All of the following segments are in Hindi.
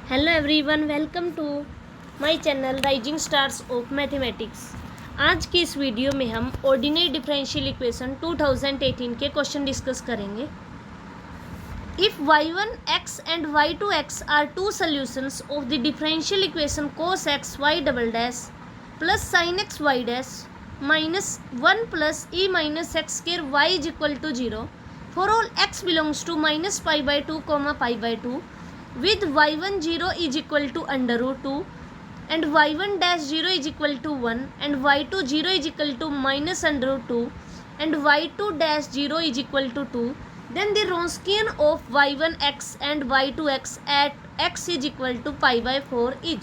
Hello everyone, welcome to my channel rising stars of mathematics. आज की इस वीडियो में हम ऑर्डिनरी डिफरेंशियल इक्वेशन 2018 के क्वेश्चन डिस्कस करेंगे। If y1x and y2x are two solutions of the differential equation cos x y double dash plus sin x y dash minus 1 plus e minus x square y is equal to 0 for all x belongs to minus pi by two pi by two with y1 0 is equal to under root 2 and y1 dash 0 is equal to 1 and y2 0 is equal to minus under root 2 and y2 dash 0 is equal to 2, then the Wronskian of y1x and y2x at x is equal to pi by 4 is।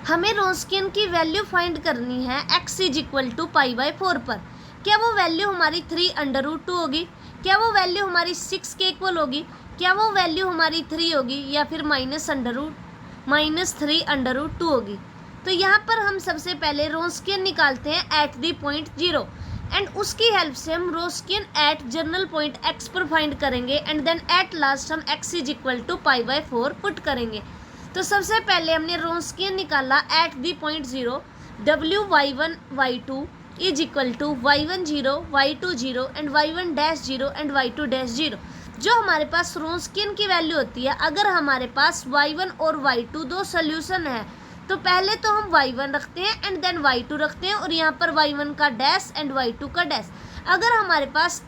हमें Wronskian की वैल्यू फाइंड करनी है x is equal to pi by 4 पर। क्या वो वैल्यू हमारी 3 अंडर रूट 2 होगी? क्या वो वैल्यू हमारी 6 के इक्वल होगी? क्या वो वैल्यू हमारी 3 होगी या फिर माइनस 3 अंडर रूट 2 होगी? तो यहाँ पर हम सबसे पहले Wronskian निकालते हैं एट द पॉइंट 0 एंड उसकी हेल्प से हम Wronskian at general point x पर फाइंड करेंगे एंड देन एट लास्ट हम x is equal to pi by 4 put करेंगे। तो सबसे पहले हमने Wronskian निकाला at the point 0 w y1 y2 is equal to y1 0 y2 0 and y1 dash 0 and y2 dash 0। जो हमारे पास Wronskian की वैल्यू होती है, अगर हमारे पास y1 और y2 दो सोल्यूशन है तो पहले तो हम y1 रखते हैं एंड देन y2 रखते हैं और यहाँ पर y1 का डैश एंड y2 का डैश। अगर हमारे पास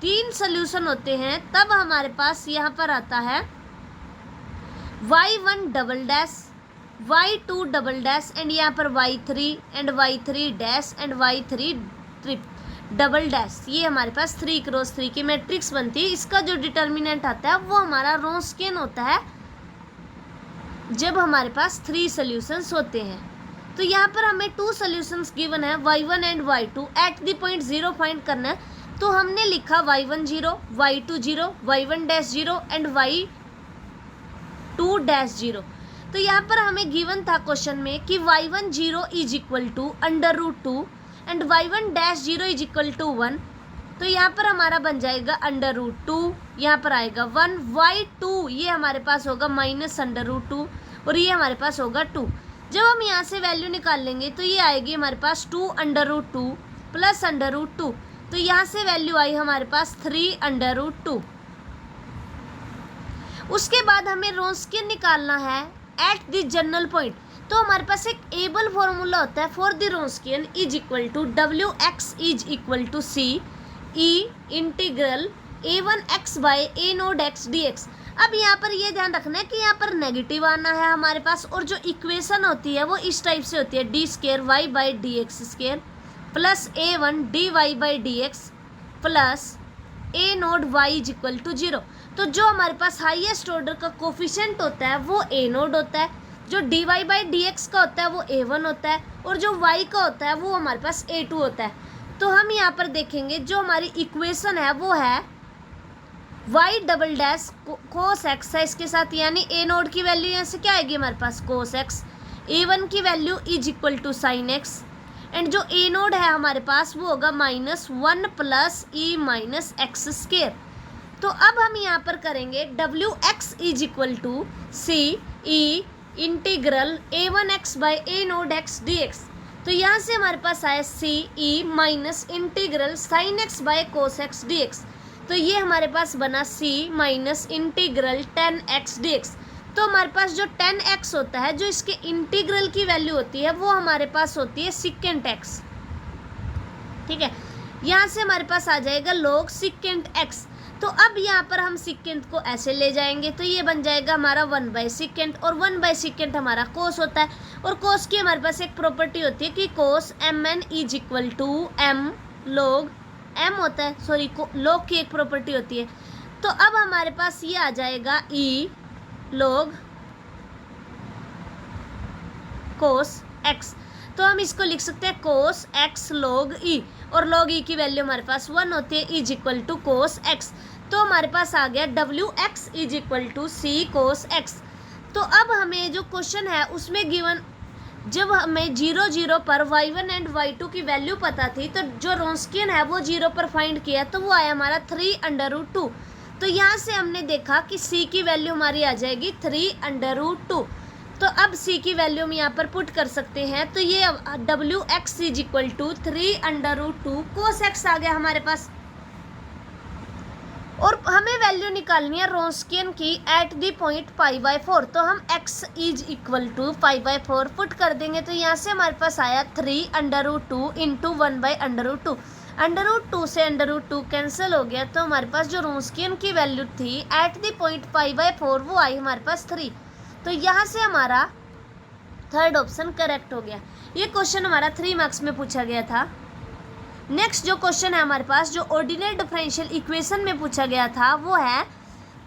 3 सोल्यूशन होते हैं तब हमारे पास यहाँ पर आता है y1 double dash y2 double dash and यहाँ पर y3 and y3 dash and y3 double dash. ये हमारे पास 3 क्रॉस 3 की मैट्रिक्स बनती है। इसका जो डिटर्मिनेंट आता है वो हमारा Wronskian होता है जब हमारे पास 3 सॉल्यूशंस होते हैं। तो यहाँ पर हमें 2 सॉल्यूशंस गिवन है y1 and y2 eight the point 0 find करना है। तो हमने लिखा y1 0 y2 0 y1 dash 0 and y2 dash 0। तो यहाँ पर हमें गिवन था क्वेश्चन में कि y1 0 is equal to under root 2 and y1 dash 0 is equal to 1। तो यहाँ पर हमारा बन जाएगा अंडर रूट 2, यहाँ पर आएगा 1, y2 ये हमारे पास होगा माइनस अंडर रूट 2 और ये हमारे पास होगा 2। जब हम यहाँ से वैल्यू निकाल लेंगे तो ये आएगी हमारे पास 2 under root 2 plus under root 2। तो यहाँ से वैल्यू आई हमारे पास 3 अंडर रूट 2। उसके बाद हमें Wronskian निकालना है एट द जनरल पॉइंट। तो हमारे पास एक एबल फॉर्मूला होता है for the Wronskian is equal to W x is equal to C E integral a1x by A node x D x. अब यहाँ पर ये ध्यान रखना है कि यहाँ पर नेगेटिव आना है हमारे पास और जो इक्वेशन होती है वो इस टाइप से होती है d square y by d x square plus a1 d y by d x plus a node y is equal to 0। तो जो हमारे पास हाईएस्ट ऑर्डर का कोफिशिएंट होता है वो ए नोड होता है, जो d y by d x का होता है वो a1 होता है और जो y का होता है वो हमारे पास a2 होता है। तो हम यहाँ पर देखेंगे जो हमारी इक्वेशन है वो है y double dash cos x है इसके साथ, यानी a नोड की वैल्यू यहाँ से क्या आएगी हमारे पास cos x, a1 की value is equal to sin x and जो a नोड है हमारे पास वो होगा minus 1 plus e minus x square. तो अब हम यहाँ पर करेंगे W x is equal to C E integral a1x by A node x D X. तो यहाँ से हमारे पास आया C E minus integral sine X by cos X D X. तो ये हमारे पास बना सी माइनस इंटीग्रल 10x dx। तो हमारे पास जो 10x होता है जो इसके इंटीग्रल की वैल्यू होती है वो हमारे पास होती है सिकेंट x। ठीक है, यहाँ से हमारे पास आ जाएगा log सिकेंट x। तो अब यहाँ पर हम सिकेंट को ऐसे ले जाएंगे तो ये बन जाएगा हमारा 1 बाई सिकेंट और 1 बाई सिकेंट हमारा कोस होता है और कोस की हमारे पास एक प्रॉपर्टी होती है कि cos M N is equal to M log m होता है, सॉरी log की एक प्रॉपर्टी होती है। तो अब हमारे पास ये आ जाएगा e log cos x। तो हम इसको लिख सकते हैं cos x log e और log e की वैल्यू हमारे पास 1 होती है is equal to cos x। तो हमारे पास आ गया W x is equal to C cos x। तो अब हमें जो क्वेश्चन है उसमें गिवन जब हमें 0 0 पर y1 एंड y2 की वैल्यू पता थी तो जो Wronskian है वो 0 पर फाइंड किया तो वो आया हमारा 3 अंडर रूट 2। तो यहाँ से हमने देखा कि c की वैल्यू हमारी आ जाएगी 3√2। तो अब c की वैल्यू हम यहाँ पर पुट कर सकते हैं। तो ये WX is equal to 3√2 cos x आ गया हमारे पास। और हमें वैल्यू निकालनी है रोंस्कियन की एट द पॉइंट π/4। तो हम x is equal to π/4 put कर देंगे। तो यहाँ से हमारे पास आया 3√2 इंटू 1/√2। √2 से √2 कैंसिल हो गया। तो हमारे पास जो रोंस्कियन की वैल्यू थी एट द पॉइंट π/4 वो आई हमारे पास 3। तो यहाँ से हमारा थर्ड ऑप्शन करेक्ट हो गया। ये क्वेश्चन हमारा 3 मार्क्स में पूछा गया था। नेक्स्ट जो क्वेश्चन है हमारे पास जो ऑर्डिनरी डिफरेंशियल इक्वेशन में पूछा गया था वो है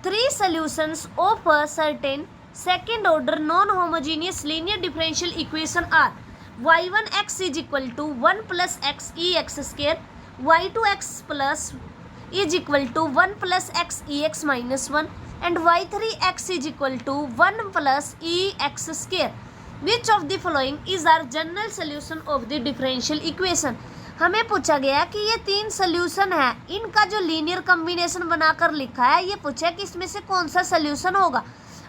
3 solutions of a certain second order non homogeneous linear differential equation are y1x is equal to 1 plus x e x square, y2x plus is equal to 1 plus x e x minus 1 and y3x is equal to 1 plus e x square. Which of the following is are general solution of the differential equation. हमें पूछा गया कि ये 3 सोल्यूशन है, इनका जो लीनियर कॉम्बिनेशन बनाकर लिखा है ये पूछा कि इसमें से कौन सा सोल्यूशन होगा।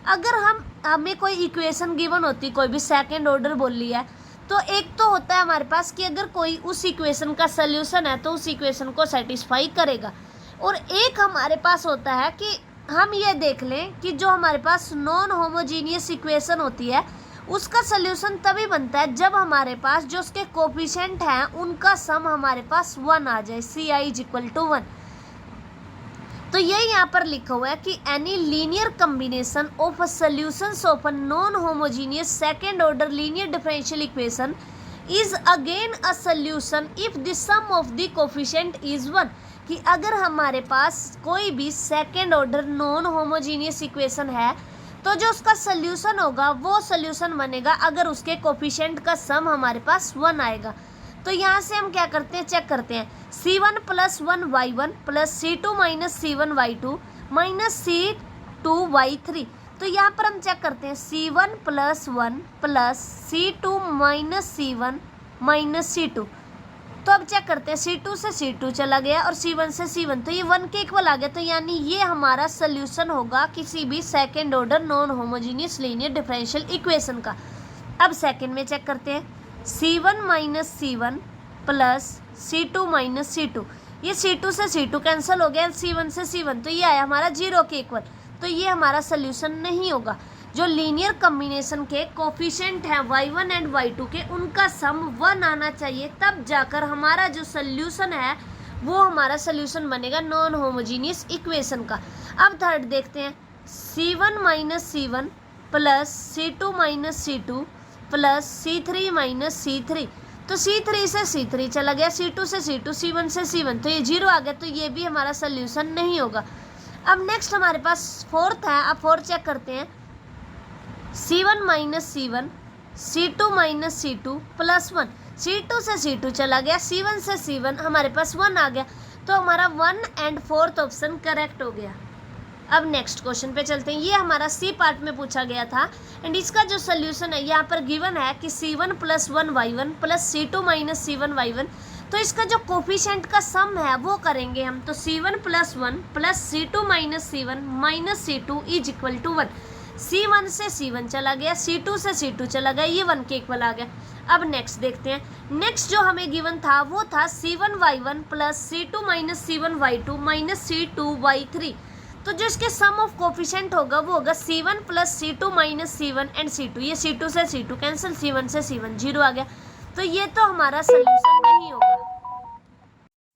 अगर हमें कोई इक्वेशन गिवन होती, कोई भी सेकंड ऑर्डर बोल लिया है, तो एक तो होता है हमारे पास कि अगर कोई उस इक्वेशन का सोल्यूशन है तो उस इक्वेशन को सेटिस्फाई करेगा, और एक हमारे पास होता है कि हम ये देख लें कि जो हमारे पास नॉन होमोजीनियस इक्वेशन होती है उसका सोल्यूशन तभी बनता है जब हमारे पास जो उसके कोफिशिएंट हैं उनका सम हमारे पास 1 आ जाए, CI इज इक्वल टू 1। तो ये यहाँ पर लिखा हुआ है कि any linear combination of solutions of a non homogeneous second order linear differential equation is again a solution if the sum of the coefficient is 1। कि अगर हमारे पास कोई भी second order non homogeneous equation है तो जो उसका सोल्यूशन होगा वो सोल्यूशन बनेगा अगर उसके कोफिशिएंट का सम हमारे पास 1 आएगा। तो यहाँ से हम क्या करते हैं, चेक करते हैं C1 plus 1y1 plus C2 minus C1 y2 minus C2 y3। तो यहाँ पर हम चेक करते हैं C1 plus 1 plus C2 minus C1 minus C2। तो अब चेक करते हैं C2 से C2 चला गया और C1 से C1, तो ये 1 के इक्वल आ गया। तो यानी ये हमारा सोल्यूशन होगा किसी भी second order non homogeneous linear differential equation का। अब सेकेंड में चेक करते हैं C1 minus C1 plus C2 minus C2। ये C2 से C2 कैंसिल हो गया, C1 से C1, तो ये आया हमारा 0 के इक्वल। तो ये हमारा सोल्यूशन नहीं होगा। जो लीनियर कॉम्बिनेशन के कोफिशिएंट हैं y1 एंड y2 के उनका सम 1 आना चाहिए, तब जाकर हमारा जो सोल्यूशन है वो हमारा सोल्यूशन बनेगा नॉन होमोजीनियस इक्वेशन का। अब थर्ड देखते हैं C1 minus C1 plus C2 minus C2 plus C3 minus C3। तो C3 से C3 चला गया, C2 से C2, C1 से C1, तो ये 0 आ गया। तो ये भी हमारा सोल्यूशन नहीं होगा। अब नेक्स्ट हमारे पास फोर्थ है। अब फोर्थ चेक करते हैं C1 minus C1 C2 minus C2 plus 1। C2 से C2 चला गया, C1 से C1, हमारे पास 1 आ गया। तो हमारा 1 एंड फोर्थ ऑप्शन करेक्ट हो गया। अब नेक्स्ट क्वेश्चन पे चलते हैं। ये हमारा C पार्ट में पूछा गया था एंड इसका जो सोल्यूशन है यहाँ पर गिवन है कि C1 plus 1y1 plus C2 minus C1y1। तो इसका जो कोफिशिएंट का सम है वो करेंगे हम। तो C1 plus 1 plus C2 minus C1 minus C2 is equal to 1। C1 से C1 चला गया, C2 से C2 चला गया, ये 1 के इक्वल आ गया। अब नेक्स्ट देखते हैं। नेक्स्ट जो हमें गिवन था वो था C1y1 plus C2 minus C1y2 minus C2y3। तो जो इसके सम ऑफ कोफिशिएंट होगा वो होगा C1 plus C2 minus C1 and C2। ये C2 से C2 कैंसिल, C1 से C1 0 आ गया। तो ये तो हमारा सोल्यूशन नहीं होगा।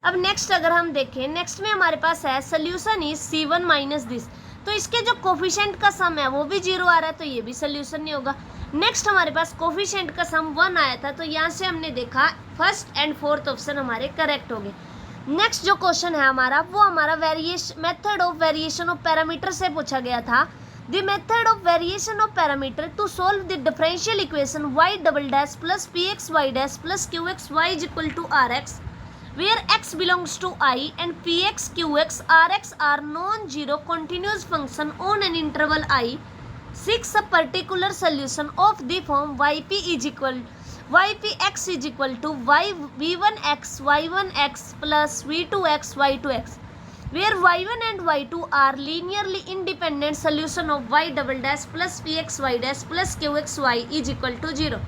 अब नेक्स्ट अगर हम देखें, नेक्स्ट में हमारे पास है solution is C1 minus this. तो इसके जो कोफिशिएंट का सम है वो भी 0 आ रहा है, तो ये भी सोल्यूशन नहीं होगा। नेक्स्ट हमारे पास कोफिशिएंट का सम 1 आया था, तो यहाँ से हमने देखा फर्स्ट एंड फोर्थ ऑप्शन हमारे करेक्ट हो गए। नेक्स्ट जो क्वेश्चन है हमारा वो हमारा method of variation of parameter से पूछा गया था। The method of variation of parameter to solve the differential equation y double dash plus pxy dash plus qxy is equal to rx where x belongs to I and px, qx, rx are non-zero continuous function on an interval I. Seeks a particular solution of the form ypx is equal to v1x y1x plus v2x y2x. where y1 and y2 are linearly independent solution of y double dash plus pxy dash plus qxy is equal to 0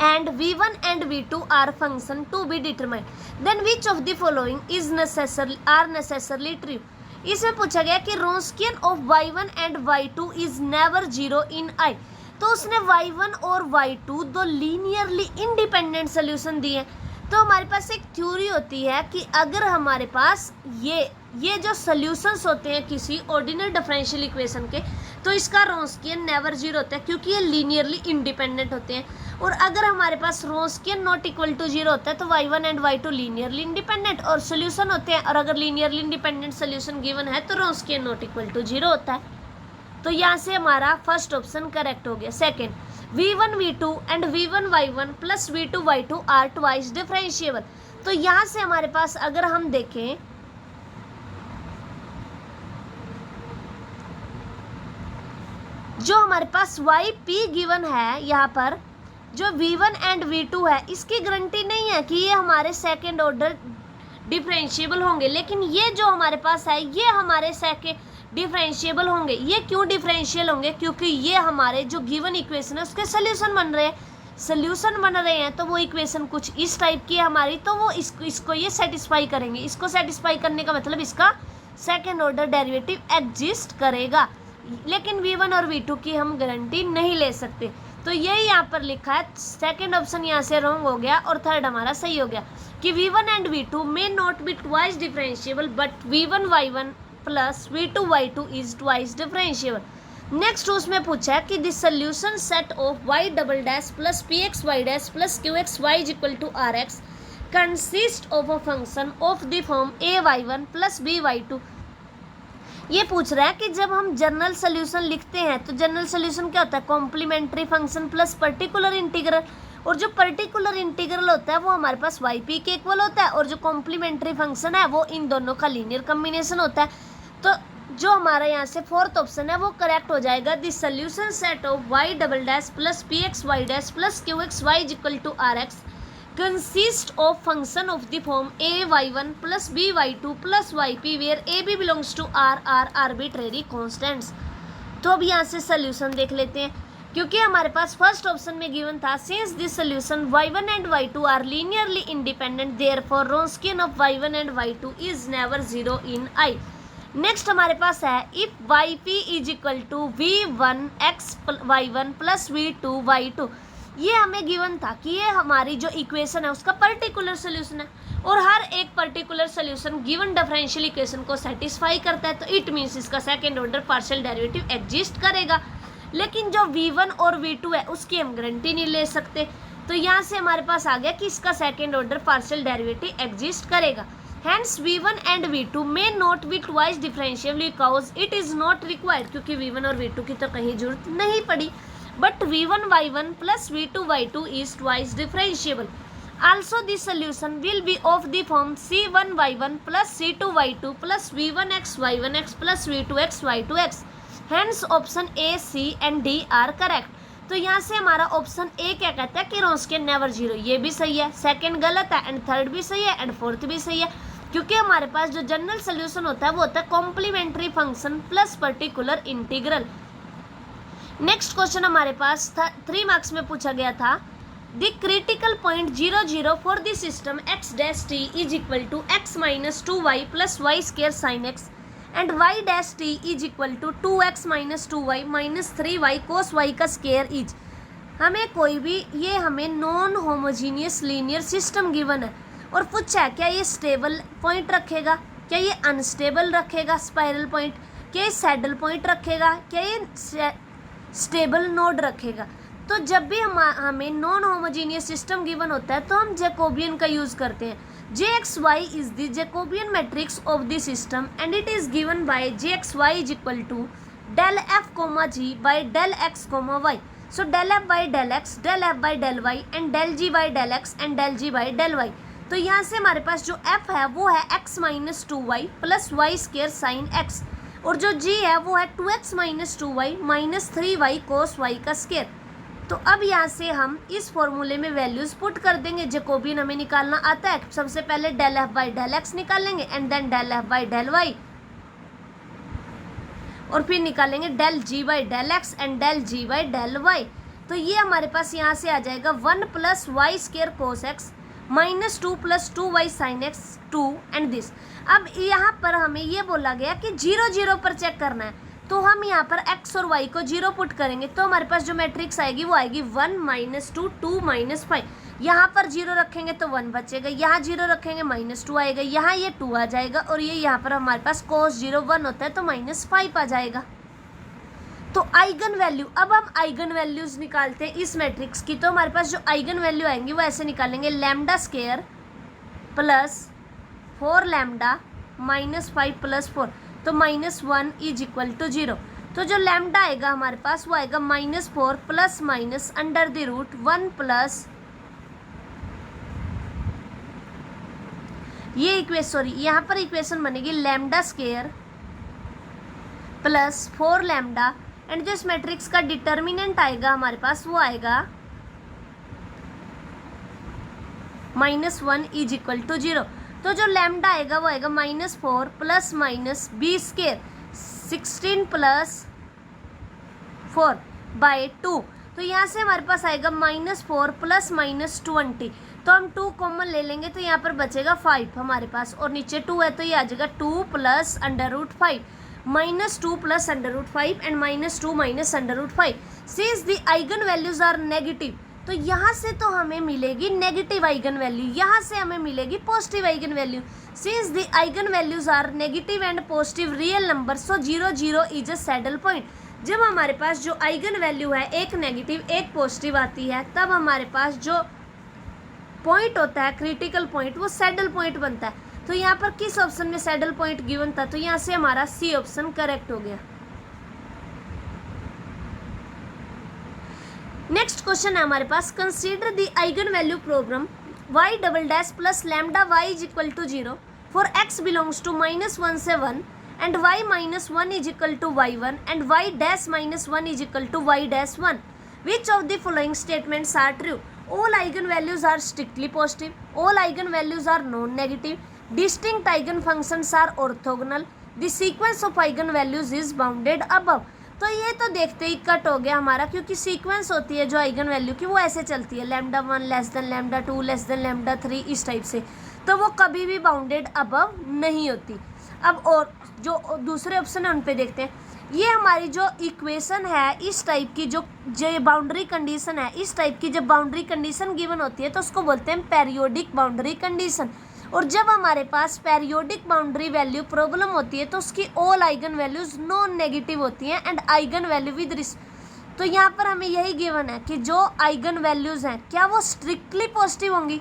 and v1 and v2 are function to be determined, then which of the following is necessarily true. इसमें पूछा गया कि Wronskian of y1 and y2 is never 0 in I, तो उसने y1 और y2 दो लीनियरली इंडिपेंडेंट सोल्यूशन दिए। तो हमारे पास एक थ्योरी होती है कि अगर हमारे पास ये जो सोल्यूशंस होते हैं किसी ऑर्डिनरी डिफरेंशियल इक्वेशन के, तो इसका रोंस्कियन नेवर 0 होता है क्योंकि ये लीनियरली इंडिपेंडेंट होते हैं। और अगर हमारे पास रोंस्कियन नॉट इक्वल टू 0 होता है तो y1 and y2 linearly independent और सोल्यूशन होते हैं, और अगर लीनियरली इंडिपेंडेंट सोल्यूशन गिवन है तो रोंस्कियन नॉट इक्वल टू 0 होता है। तो यहाँ से हमारा फर्स्ट ऑप्शन करेक्ट हो गया। Second, v1 v2 and v1 y1 plus v2 y2 are twice differentiable. तो यहाँ से हमारे पास अगर हम देखें जो हमारे पास yp गिवन है, यहाँ पर जो v1 एंड v2 है इसकी गारंटी नहीं है कि ये हमारे सेकेंड ऑर्डर डिफरेंशिएबल होंगे, लेकिन ये जो हमारे पास है ये हमारे सेकेंड डिफरेंशिएबल होंगे। ये क्यों डिफरेंशियल होंगे? क्योंकि ये हमारे जो गिवन इक्वेशन है उसके सोल्यूशन बन रहे हैं। तो वो इक्वेशन कुछ इस टाइप की है हमारी, तो वो इसको ये सेटिस्फाई करेंगे। इसको सेटिस्फाई करने का मतलब इसका सेकेंड ऑर्डर डेरिवेटिव एग्जिस्ट करेगा, लेकिन v1 और v2 की हम गारंटी नहीं ले सकते। तो यही यहाँ पर लिखा है। सेकेंड ऑप्शन यहाँ से रॉन्ग हो गया और थर्ड हमारा सही हो गया कि v1 and v2 may not be twice differentiable but v1 y1 plus v2 y2 is twice differentiable. Next उसमें पूछा है कि the solution set of y double dash plus pxy dash plus qxy is equal to rx consist of a function of the form ay1 plus by2। ये पूछ रहा है कि जब हम जनरल सोल्यूशन लिखते हैं तो जनरल सोल्यूशन क्या होता है? Complementary function plus particular integral, और जो पर्टिकुलर इंटीग्रल होता है वो हमारे पास yp के इक्वल होता है, और जो कॉम्प्लीमेंट्री फंक्शन है वो इन दोनों का लीनियर कॉम्बिनेशन होता है। तो जो हमारा यहाँ से फोर्थ ऑप्शन है वो करेक्ट हो जाएगा। The solution set of y double dash plus pxy dash plus qxy is equal to rx consist of function of the form ay1 plus by2 plus yp where ab belongs to r are arbitrary constants। तो अब यहाँ से सोल्यूशन देख लेते हैं, क्योंकि हमारे पास फर्स्ट ऑप्शन में गिवन था since this solution y1 and y2 are linearly independent therefore Wronskian of y1 and y2 is never 0 in I। Next हमारे पास है if yp is equal to v1 x y1 plus v2 y2। ये हमें गिवन था कि ये हमारी जो इक्वेशन है उसका पर्टिकुलर सोल्यूशन है, और हर एक particular solution given differential equation को सेटिस्फाई करता है, तो इट मीन्स इसका second order partial derivative exist करेगा। लेकिन जो v1 और v2 है उसकी हम गारंटी नहीं ले सकते, तो यहाँ से हमारे पास आ गया कि इसका second order partial derivative exist करेगा। Hence v1 and v2 may not be twice differentiable because it is not required, क्योंकि v1 और v2 की तो कहीं जरूरत नहीं पड़ी। But v1 y1 plus v2 y2 is twice differentiable. Also, the solution will be of the form c1 y1 plus c2 y2 plus v1 x y1 x plus v2 x y2 x. Hence, option A, C and D are correct. तो यहाँ से हमारा ऑप्शन ए क्या कहता है कि Wronskian नेवर 0, ये भी सही है, सेकंड गलत है एंड थर्ड भी सही है एंड फोर्थ भी सही है, क्योंकि हमारे पास जो जनरल सोल्यूशन होता है वो होता है complementary function plus particular integral. Next question हमारे पास 3 मार्क्स में पूछा गया था the critical point 0 0 for the system x dash t is equal to x minus 2y plus y square sine x and y dash t is equal to 2x minus 2y minus 3y cos y का स्क्वायर इज। हमें कोई भी ये हमें non homogeneous linear system given है और पूछा है क्या ये स्टेबल पॉइंट रखेगा, क्या ये अनस्टेबल रखेगा स्पाइरल पॉइंट, क्या ये सैडल पॉइंट रखेगा, क्या ये स्टेबल नोड रखेगा। तो जब भी हमें नॉन होमोजीनियस सिस्टम गिवन होता है तो हम जैकोबियन का यूज़ करते हैं। jxy is the Jacobian matrix of the system and it is given by jxy is equal to del f comma g by del x comma y। So del f by del x, del f by del y and del g by del x and del g by del y। तो यहाँ से हमारे पास जो f है वो है x minus 2y plus y square sine x, और जो g है वो है 2x minus 2y minus 3y cos y का स्क्वायर। तो अब यहाँ से हम इस फॉर्मूले में वैल्यूज पुट कर देंगे। जैकोबियन हमें निकालना आता है, सबसे पहले del F by del X निकालेंगे and then del F by del Y, और फिर निकालेंगे del G by del X and del G by del Y. तो ये हमारे पास यहाँ से आ जाएगा 1 plus Y square cos X minus 2 plus 2y sine X 2 and this. अब यहाँ पर हमें ये बोला गया कि 0 0 पर चेक करना है, तो हम यहाँ पर x और y को 0 पुट करेंगे तो हमारे पास जो मैट्रिक्स आएगी वो आएगी 1 माइनस 2 2 माइनस 5। यहाँ पर 0 रखेंगे तो 1 बचेगा, यहाँ 0 रखेंगे माइनस 2 आएगा, यहाँ ये 2 आ जाएगा, और ये यहाँ पर हमारे पास कोस 0 1 होता है तो माइनस 5 आ जाएगा। तो आइगन वैल्यू, अब हम आइगन वैल्यूज निकालते हैं इस मैट्रिक्स की। तो हमारे पास जो आइगन वैल्यू आएंगी वो ऐसे निकालेंगे, lambda square plus 4 lambda minus 5 plus 4, तो -1 इज इक्वल टू 0। तो जो लैम्डा आएगा हमारे पास वो आएगा -4 plus minus under the root 1 plus ये यहाँ पर इक्वेशन बनेगी lambda square plus 4 lambda, and जो इस मैट्रिक्स का डिटर्मिनेंट आएगा हमारे पास वो आएगा -1 इज इक्वल टू 0। तो जो लैम्डा आएगा वो आएगा -4 plus minus b square 16 plus 4 by 2। तो यहाँ से हमारे पास आएगा -4 प्लस माइनस 20, तो हम 2 कॉमन ले लेंगे तो यहाँ पर बचेगा 5 हमारे पास, और नीचे 2 है तो ये आ जाएगा 2 plus under root 5 -2 plus under root 5 and -2 minus under root 5। Since the eigen values are negative, तो यहाँ से तो हमें मिलेगी नेगेटिव आइगन वैल्यू, यहाँ से हमें मिलेगी positive eigen value. Since the eigen values are negative and positive real number, so 0 0 is a saddle point. जब हमारे पास जो आइगन वैल्यू है एक नेगेटिव एक पॉजिटिव आती है, तब हमारे पास जो पॉइंट होता है क्रिटिकल पॉइंट वो सैडल पॉइंट बनता है। तो यहाँ पर किस ऑप्शन में सैडल पॉइंट गिवन था, तो यहाँ से हमारा सी ऑप्शन करेक्ट हो गया। नेक्स्ट क्वेश्चन है हमारे पास, consider the eigen value problem y double dash plus lambda y is equal to 0 for x belongs to -1 से 1 and y -1 is equal to y1 and y dash -1 is equal to y dash 1। Which of the following statements are true? All eigen values are strictly positive. All eigen values are non-negative. Distinct eigen functions are orthogonal. The sequence of eigen values is bounded above. तो ये तो देखते ही कट हो गया हमारा, क्योंकि सीक्वेंस होती है जो आइगन वैल्यू की वो ऐसे चलती है, λ1 लेस देन λ2 लेस देन λ3 इस टाइप से, तो वो कभी भी बाउंडेड अबव नहीं होती। अब और जो दूसरे ऑप्शन है उन पे देखते हैं। ये हमारी जो इक्वेशन है इस टाइप की, जो बाउंड्री कंडीशन है, इस टाइप की जब बाउंड्री कंडीशन गिवन होती है तो उसको बोलते हैं पेरियोडिक बाउंड्री कंडीशन। और जब हमारे पास पेरियोडिक बाउंड्री वैल्यू प्रॉब्लम होती है तो उसकी all eigen values non negative होती हैं एंड आइगन वैल्यू विद तो यहाँ पर हमें यही गिवन है कि जो आइगन वैल्यूज हैं क्या वो स्ट्रिक्टली पॉजिटिव होंगी,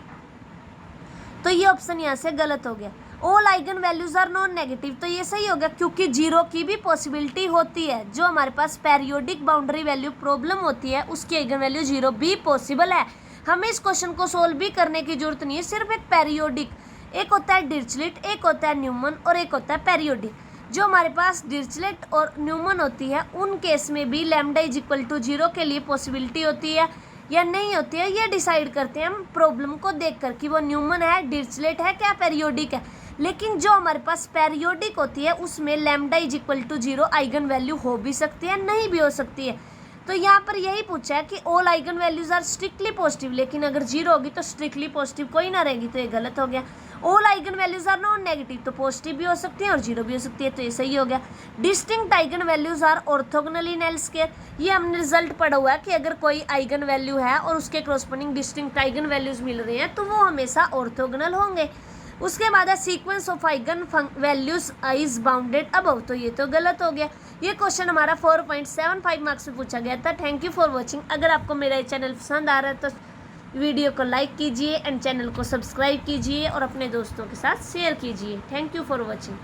तो ये ऑप्शन यहाँ से गलत हो गया। All eigen values are non negative, तो ये सही हो गया क्योंकि 0 की भी पॉसिबिलिटी होती है। जो हमारे पास पेरियोडिक बाउंड्री वैल्यू प्रॉब्लम होती है उसकी आइगन वैल्यू 0 भी पॉसिबल है। हमें इस क्वेश्चन को सोल्व भी करने की जरूरत नहीं है, सिर्फ एक पेरियोडिक, एक होता है डिरिचलेट, एक होता है न्यूमन और एक होता है पेरियोडिक। जो हमारे पास डिरिचलेट और न्यूमन होती है उन केस में भी लैम्डा इज इक्वल टू 0 के लिए पॉसिबिलिटी होती है या नहीं होती है, ये डिसाइड करते हैं हम प्रॉब्लम को देखकर कि वो न्यूमन है, डिरिचलेट है, क्या पेरियोडिक है। लेकिन जो हमारे पास पेरियोडिक होती है उसमें lambda is equal to 0 eigen value हो भी सकती है, नहीं भी हो सकती है। तो यहाँ पर यही पूछा है कि all eigen values are strictly positive, लेकिन अगर 0 होगी तो स्ट्रिक्टली पॉजिटिव कोई ना रहेगी, तो ये गलत हो गया। All eigen values are non negative, तो पॉजिटिव भी हो सकती है और 0 भी हो सकती है, तो ये सही हो गया। Distinct eigen values are orthogonal in L square, ये हमने रिजल्ट पढ़ा हुआ है कि अगर कोई आइगन वैल्यू है और उसके कॉरस्पॉन्डिंग डिस्टिंक्ट आइगन वैल्यूज मिल रही हैं तो वो हमेशा ऑर्थोगोनल होंगे। उसके बाद है sequence of eigen values is bounded above, तो ये तो गलत हो गया। ये क्वेश्चन हमारा 4.75 मार्क्स में पूछा गया था। Thank you for watching. अगर आपको मेरा ये चैनल पसंद आ रहा है तो वीडियो को लाइक कीजिए एंड चैनल को सब्सक्राइब कीजिए और अपने दोस्तों के साथ शेयर कीजिए। Thank you for watching.